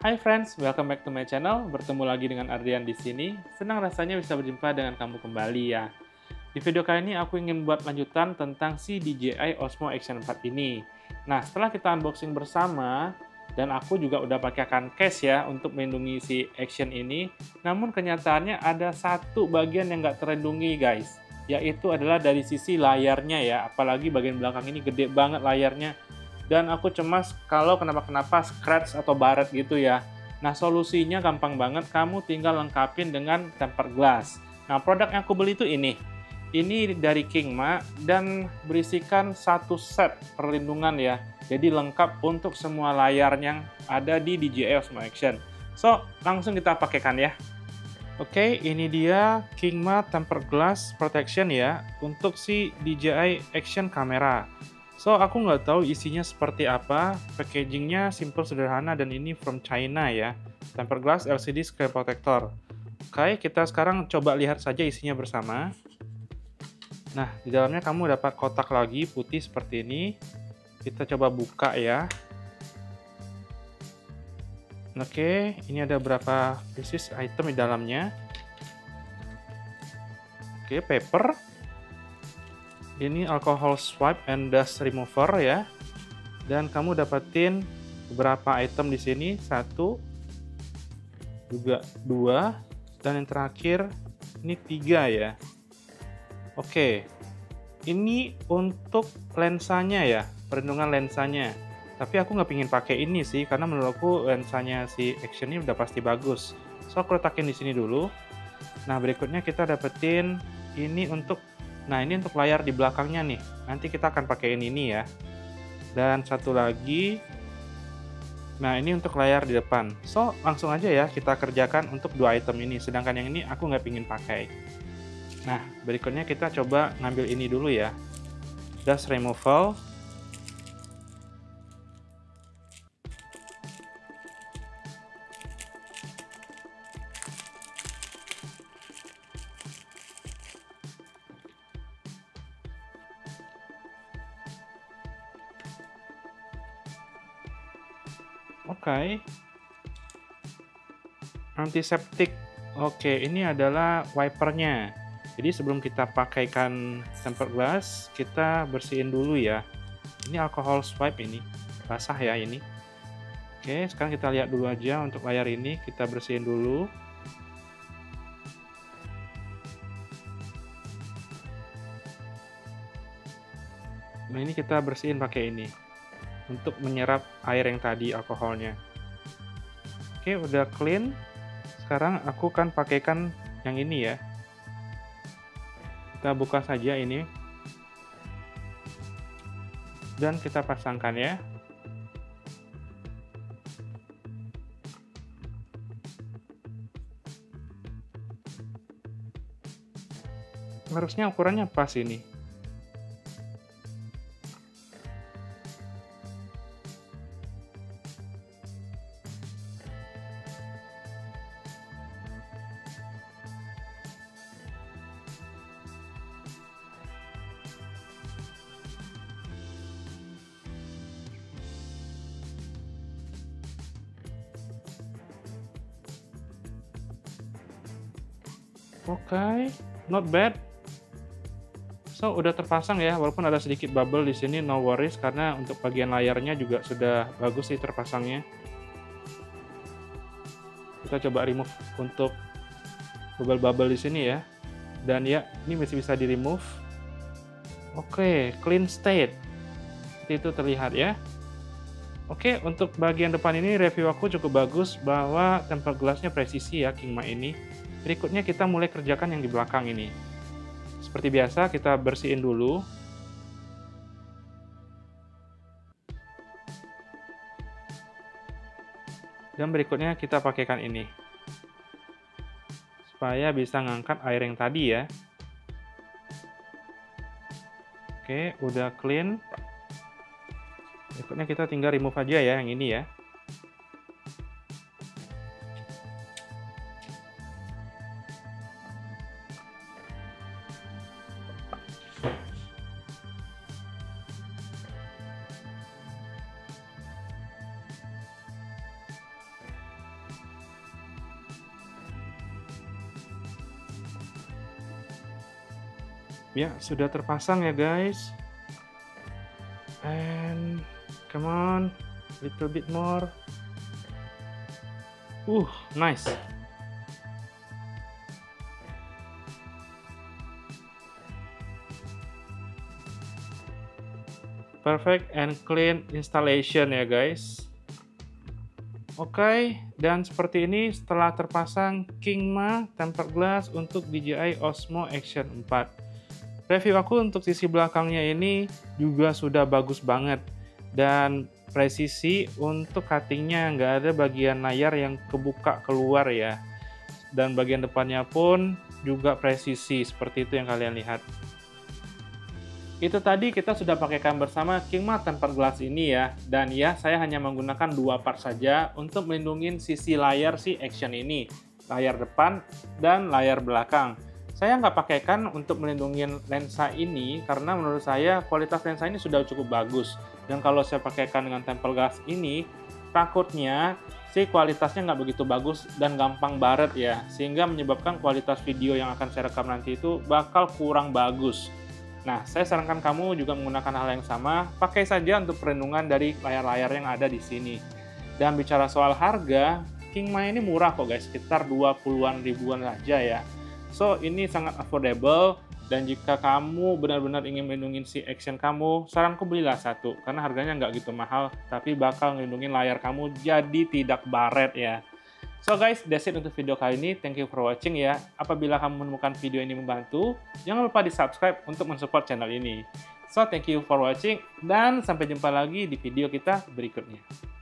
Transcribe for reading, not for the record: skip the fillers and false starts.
Hai friends, welcome back to my channel. Bertemu lagi dengan Ardian di sini. Senang rasanya bisa berjumpa dengan kamu kembali ya. Di video kali ini aku ingin buat lanjutan tentang si DJI Osmo Action 4 ini. Nah, setelah kita unboxing bersama, dan aku juga udah pakaikan case ya untuk melindungi si Action ini, namun kenyataannya ada satu bagian yang nggak terlindungi guys, yaitu adalah dari sisi layarnya ya, apalagi bagian belakang ini gede banget layarnya, dan aku cemas kalau kenapa-kenapa scratch atau baret gitu ya. Nah, solusinya gampang banget, kamu tinggal lengkapin dengan tempered glass. Nah, produk yang aku beli itu ini. Ini dari Kingma dan berisikan satu set perlindungan ya. Jadi lengkap untuk semua layar yang ada di DJI Osmo Action. So, langsung kita pakaikan ya. Oke, ini dia Kingma Tempered Glass Protection ya untuk si DJI Action Camera. So, aku nggak tahu isinya seperti apa. Packagingnya simple sederhana dan ini from China ya. Tempered Glass LCD Screen Protector. Oke, kita sekarang coba lihat saja isinya bersama. Nah, di dalamnya kamu dapat kotak lagi putih seperti ini. Kita coba buka ya. Oke, ini ada beberapa pieces item di dalamnya. Oke, paper. Ini alcohol swipe and dust remover ya. Dan kamu dapetin beberapa item di sini, satu, juga dua, dan yang terakhir ini 3 ya. Oke, ini untuk lensanya ya, perlindungan lensanya. Tapi aku nggak pingin pakai ini sih, karena menurutku lensanya si Action ini udah pasti bagus. So, aku letakin di sini dulu. Nah, berikutnya kita dapetin ini untuk, nah ini untuk layar di belakangnya nih. Nanti kita akan pakein ini ya. Dan satu lagi, nah ini untuk layar di depan. So, langsung aja ya kita kerjakan untuk 2 item ini. Sedangkan yang ini aku nggak pingin pakai. Nah, berikutnya kita coba ngambil ini dulu ya. Dust removal. Oke. Antiseptik. Oke, ini adalah wipernya. Jadi sebelum kita pakaikan tempered glass, kita bersihin dulu ya. Ini alcohol swipe ini. Basah ya ini. Oke, sekarang kita lihat dulu aja untuk layar ini, kita bersihin dulu. Nah, ini kita bersihin pakai ini untuk menyerap air yang tadi alkoholnya. Oke, udah clean. Sekarang aku kan pakaikan yang ini ya. Kita buka saja ini. Dan kita pasangkan ya. Harusnya ukurannya pas ini. Oke, not bad. So, udah terpasang ya, walaupun ada sedikit bubble di sini, no worries, karena untuk bagian layarnya juga sudah bagus sih terpasangnya. Kita coba remove untuk bubble-bubble di sini ya. Dan ya, ini masih bisa di remove. Oke, clean state. Seperti itu terlihat ya. Oke, untuk bagian depan ini review aku cukup bagus bahwa tempered glass-nya presisi ya Kingma ini. Berikutnya kita mulai kerjakan yang di belakang ini. Seperti biasa kita bersihin dulu. Dan berikutnya kita pakaikan ini. Supaya bisa ngangkat air yang tadi ya. Oke, udah clean. Berikutnya kita tinggal remove aja ya yang ini ya. Ya, sudah terpasang ya guys. And come on, little bit more. Nice. Perfect and clean installation ya guys. Oke, dan seperti ini setelah terpasang Kingma tempered glass untuk DJI Osmo Action 4. Review aku untuk sisi belakangnya ini juga sudah bagus banget. Dan presisi untuk cuttingnya nggak ada bagian layar yang kebuka keluar ya. Dan bagian depannya pun juga presisi, seperti itu yang kalian lihat. Itu tadi kita sudah pakaikan bersama Kingma tempered glass ini ya. Dan ya, saya hanya menggunakan 2 part saja untuk melindungi sisi layar si Action ini. Layar depan dan layar belakang. Saya nggak pakaikan untuk melindungi lensa ini karena menurut saya kualitas lensa ini sudah cukup bagus. Dan kalau saya pakaikan dengan tempered glass ini, takutnya si kualitasnya nggak begitu bagus dan gampang baret ya. Sehingga menyebabkan kualitas video yang akan saya rekam nanti itu bakal kurang bagus. Nah, saya sarankan kamu juga menggunakan hal yang sama, pakai saja untuk perlindungan dari layar-layar yang ada di sini. Dan bicara soal harga, Kingma ini murah kok guys, sekitar 20-an ribuan saja ya. So, ini sangat affordable, dan jika kamu benar-benar ingin melindungi si Action kamu, saranku belilah satu, karena harganya nggak gitu mahal, tapi bakal melindungi layar kamu jadi tidak baret ya. So guys, that's it untuk video kali ini. Thank you for watching ya. Apabila kamu menemukan video ini membantu, jangan lupa di-subscribe untuk mensupport channel ini. So, thank you for watching, dan sampai jumpa lagi di video kita berikutnya.